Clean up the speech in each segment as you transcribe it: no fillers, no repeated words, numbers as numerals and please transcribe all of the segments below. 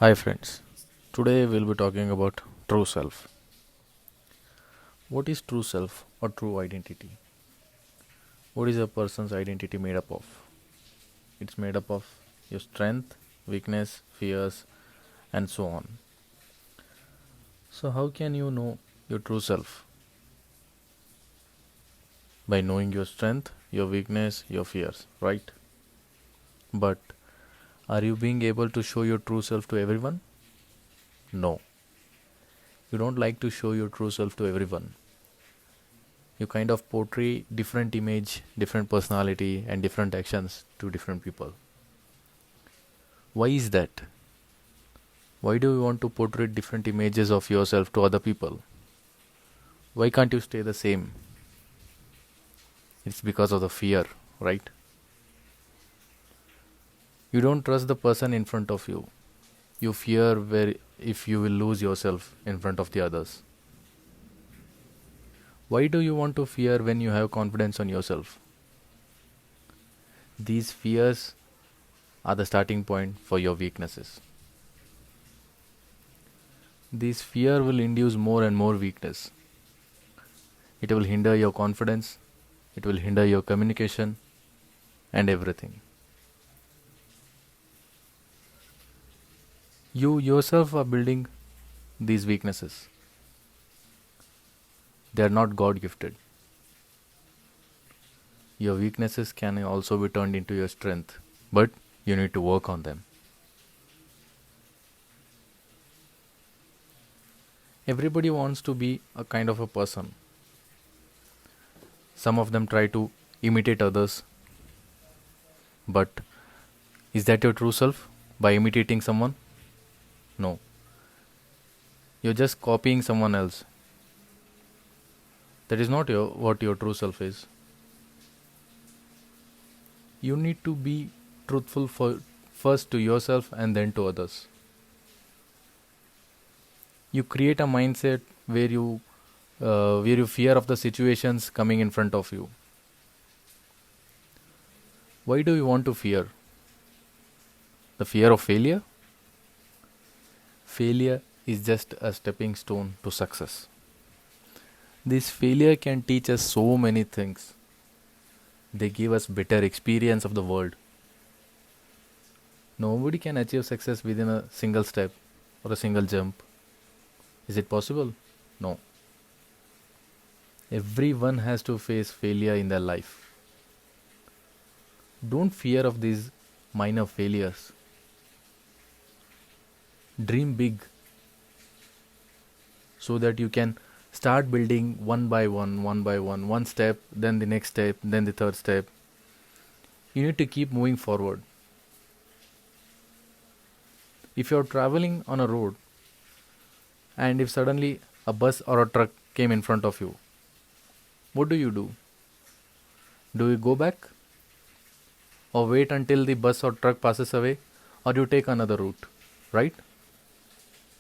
Hi friends, today we'll be talking about true self. What is true self or true identity? What is a person's identity made up of? It's made up of your strength, weakness, fears, and so on. So, how can you know your true self? By knowing your strength, your weakness, your fears, right? But are you being able to show your true self to everyone? No. You don't like to show your true self to everyone. You kind of portray different image, different personality, and different actions to different people. Why is that? Why do you want to portray different images of yourself to other people? Why can't you stay the same? It's because of the fear, right? You don't trust the person in front of you. You fear where if you will lose yourself in front of the others. Why do you want to fear when you have confidence on yourself? These fears are the starting point for your weaknesses. This fear will induce more and more weakness. It will hinder your confidence, it will hinder your communication, and everything. You yourself are building these weaknesses. They are not God gifted. Your weaknesses can also be turned into your strength, but you need to work on them. Everybody wants to be a kind of a person. Some of them try to imitate others, but is that your true self? By imitating someone? No. You're just copying someone else. That is not what your true self is. You need to be truthful first to yourself and then to others. You create a mindset where you fear of the situations coming in front of you. Why do you want to fear? The fear of failure? Failure is just a stepping stone to success. This failure can teach us so many things. They give us better experience of the world. Nobody can achieve success within a single step or a single jump. Is it possible? No. Everyone has to face failure in their life. Don't fear of these minor failures. Dream big so that you can start building one by one step, then the next step, then the third step. You need to keep moving forward. If you're traveling on a road and if suddenly a bus or a truck came in front of you, what do you do? Do you go back or wait until the bus or truck passes away, or you take another route, right?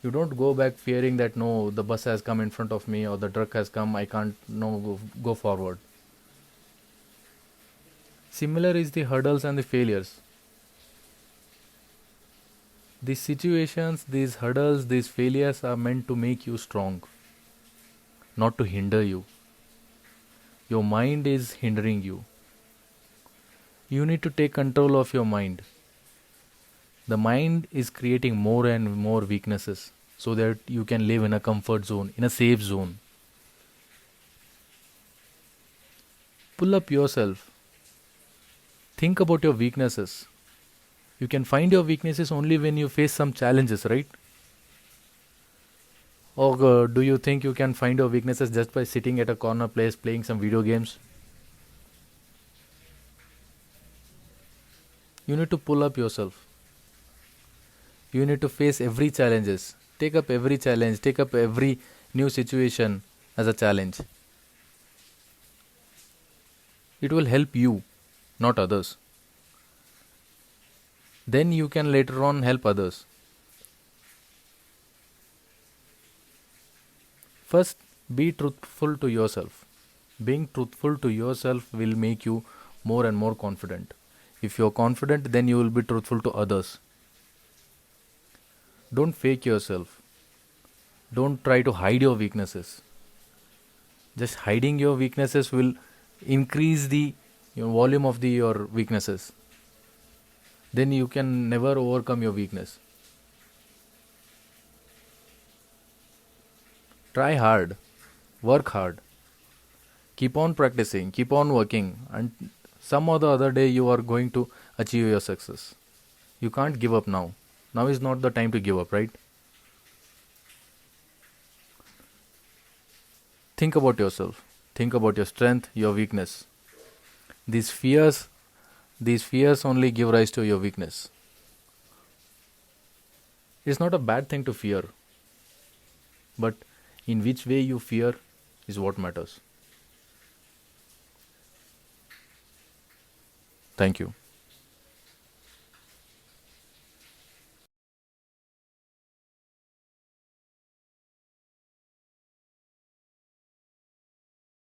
You don't go back fearing that no, the bus has come in front of me or the truck has come, I can't no go forward. Similar is the hurdles and the failures. These situations, these hurdles, these failures are meant to make you strong, not to hinder you. Your mind is hindering you. You need to take control of your mind. The mind is creating more and more weaknesses so that you can live in a comfort zone, in a safe zone. Pull up yourself. Think about your weaknesses. You can find your weaknesses only when you face some challenges, right? Or do you think you can find your weaknesses just by sitting at a corner place playing some video games? You need to pull up yourself. You need to face every challenges. Take up every challenge, take up every new situation as a challenge. It will help you, not others. Then you can later on help others. First, be truthful to yourself. Being truthful to yourself will make you more and more confident. If you're confident, then you will be truthful to others. Don't fake yourself. Don't try to hide your weaknesses. Just hiding your weaknesses will increase the volume of your weaknesses. Then you can never overcome your weakness. Try hard, work hard, keep on practicing, keep on working, and some or the other day you are going to achieve your success. You can't give up now. Now is not the time to give up, right? Think about yourself. Think about your strength, your weakness. These fears, these fears only give rise to your weakness. It's not a bad thing to fear, but in which way you fear is what matters. Thank you.